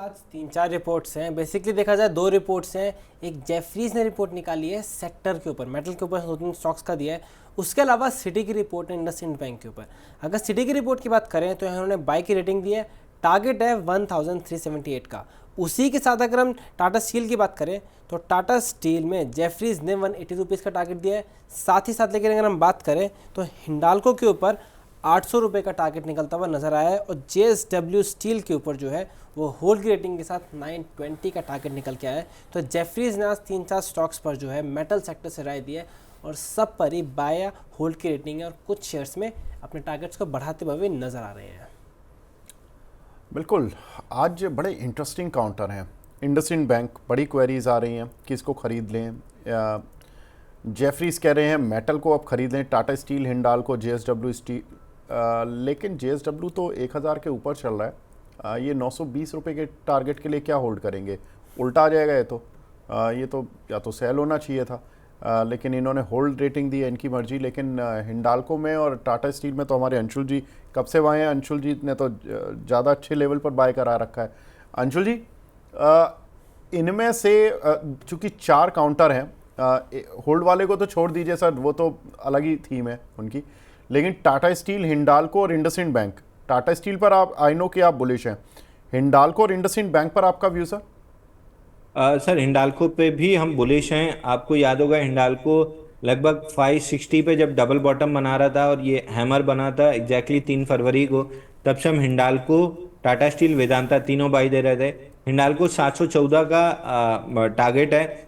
आज 3-4 रिपोर्ट्स हैं। बेसिकली देखा जाए 2 रिपोर्ट्स हैं। एक जेफरीज ने रिपोर्ट निकाली है सेक्टर के ऊपर, मेटल के ऊपर 2-3 स्टॉक्स का दिया है। उसके अलावा सिटी की रिपोर्ट है इंडसइंड बैंक के ऊपर। अगर सिटी की रिपोर्ट की बात करें तो इन्होंने बाई की रेटिंग दी है, टारगेट है 1378 का। उसी के साथ अगर हम टाटा स्टील की बात करें तो टाटा स्टील में जेफरीज ने 180 रुपीज़ का टारगेट दिया है। साथ ही साथ लेकिन अगर हम बात करें तो हिंडाल्को के ऊपर 800 रुपये का टारगेट निकलता हुआ नजर आया है और JSW स्टील के ऊपर जो है वो होल्ड की रेटिंग के साथ 920 का टारगेट निकल के आया है। तो जेफरीज ने आज 3-4 स्टॉक्स पर जो है मेटल सेक्टर से राय दी है और सब पर ही बाय या होल्ड की रेटिंग है और कुछ शेयर्स में अपने टारगेट्स को बढ़ाते हुए नजर आ रहे हैं। बिल्कुल, आज बड़े इंटरेस्टिंग काउंटर हैं। इंडसइंड बैंक, बड़ी क्वेरीज आ रही हैं कि इसको ख़रीद लें। जेफरीज कह रहे हैं मेटल को अब ख़रीद लें, Tata steel, Hindalco, JSW steel. लेकिन JSW तो 1000 के ऊपर चल रहा है। ये 920 रुपये के टारगेट के लिए क्या होल्ड करेंगे? उल्टा आ जाएगा ये तो या तो सेल होना चाहिए था। लेकिन इन्होंने होल्ड रेटिंग दी है, इनकी मर्जी। लेकिन हिंडाल्को में और टाटा स्टील में तो हमारे अंशुल जी कब से बाय हैं। अंशुल जी ने तो ज़्यादा अच्छे लेवल पर बाय करा रखा है। अंशुल जी, इनमें से चूँकि 4 काउंटर हैं, होल्ड वाले को तो छोड़ दीजिए सर, वो तो अलग ही थीम है उनकी। लेकिन टाटा स्टील, हिंडाल्को और इंडसइंड बैंक, टाटा स्टील पर आप आई नो कि आप बुलिश हैं, हिंडाल्को और इंडसइंड बैंक पर आपका व्यू सर? सर हिंडाल्को पे भी हम बुलिश हैं। आपको याद होगा हिंडाल्को लगभग 560 पे जब डबल बॉटम बना रहा था और ये हैमर बना था एग्जैक्टली 3 फरवरी को, तब से हम हिंडाल्को, टाटा स्टील, वेदांता तीनों बाई दे रहे थे। हिंडाल्को 714 का टारगेट है।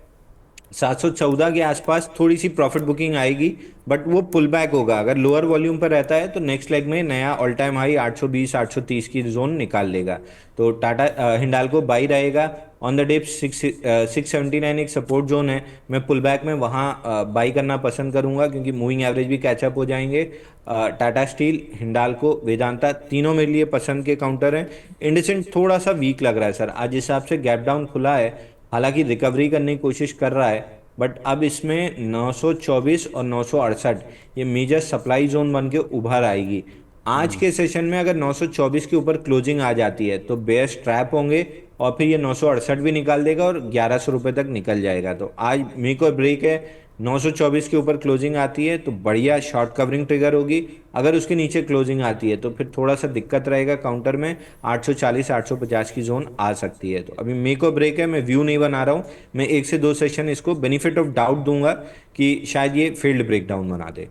714 के आसपास थोड़ी सी प्रॉफिट बुकिंग आएगी, बट वो पुल बैक होगा। अगर लोअर वॉल्यूम पर रहता है तो नेक्स्ट लेग में नया ऑल टाइम हाई 820-830 की जोन निकाल लेगा। तो टाटा हिंडाल्को बाई रहेगा। ऑन द डिप 679 एक सपोर्ट जोन है। मैं पुल बैक में वहाँ बाई करना पसंद करूंगा क्योंकि मूविंग एवरेज भी कैचअप हो जाएंगे। टाटा स्टील, हिंडाल्को, वेदांता तीनों मेरे लिए पसंद के काउंटर हैं। इंडसइंड थोड़ा सा वीक लग रहा है सर, आज हिसाब से गैप डाउन खुला है, हालांकि रिकवरी करने की कोशिश कर रहा है, बट अब इसमें 924 और 968 ये मेजर सप्लाई जोन बन के उभर आएगी। आज के सेशन में अगर 924 के ऊपर क्लोजिंग आ जाती है तो बेयर्स ट्रैप होंगे और फिर ये 968 भी निकाल देगा और 1100 रुपये तक निकल जाएगा। तो आज मी को ब्रेक है, 924 के ऊपर क्लोजिंग आती है तो बढ़िया शॉर्ट कवरिंग ट्रिगर होगी। अगर उसके नीचे क्लोजिंग आती है तो फिर थोड़ा सा दिक्कत रहेगा काउंटर में, 840-850 की जोन आ सकती है। तो अभी मे को ब्रेक है, मैं व्यू नहीं बना रहा हूँ। मैं 1 से 2 सेशन इसको बेनिफिट ऑफ डाउट दूंगा कि शायद ये फील्ड ब्रेकडाउन बना दे।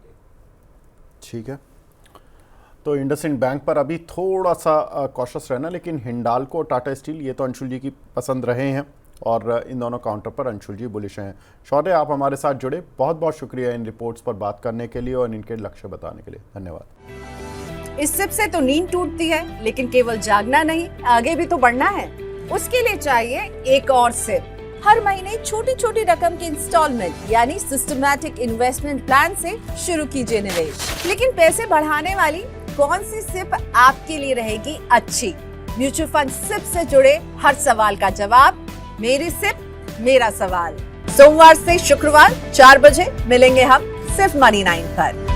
ठीक है, तो इंडसइंड बैंक पर अभी थोड़ा सा कॉशियस रहना, लेकिन हिंडाल्को और टाटा स्टील ये तो अंशुल जी की पसंद रहे हैं और इन दोनों काउंटर पर अंशुल जी बुलिश हैं। शौर्य, आप हमारे साथ जुड़े, बहुत बहुत शुक्रिया इन रिपोर्ट्स पर बात करने के लिए और इनके लक्ष्य बताने के लिए। धन्यवाद। इस सिप से तो नींद टूटती है, लेकिन केवल जागना नहीं, आगे भी तो बढ़ना है। उसके लिए चाहिए एक और सिप। हर महीने छोटी छोटी रकम के इंस्टॉलमेंट यानी सिस्टमैटिक इन्वेस्टमेंट प्लान से शुरू कीजिए निवेश। लेकिन पैसे बढ़ाने वाली कौन सी सिप आपके लिए रहेगी अच्छी? म्यूचुअल फंड सिप से जुड़े हर सवाल का जवाब मेरी सिप मेरा सवाल। सोमवार से शुक्रवार 4 बजे मिलेंगे हम सिर्फ मनी 9 पर।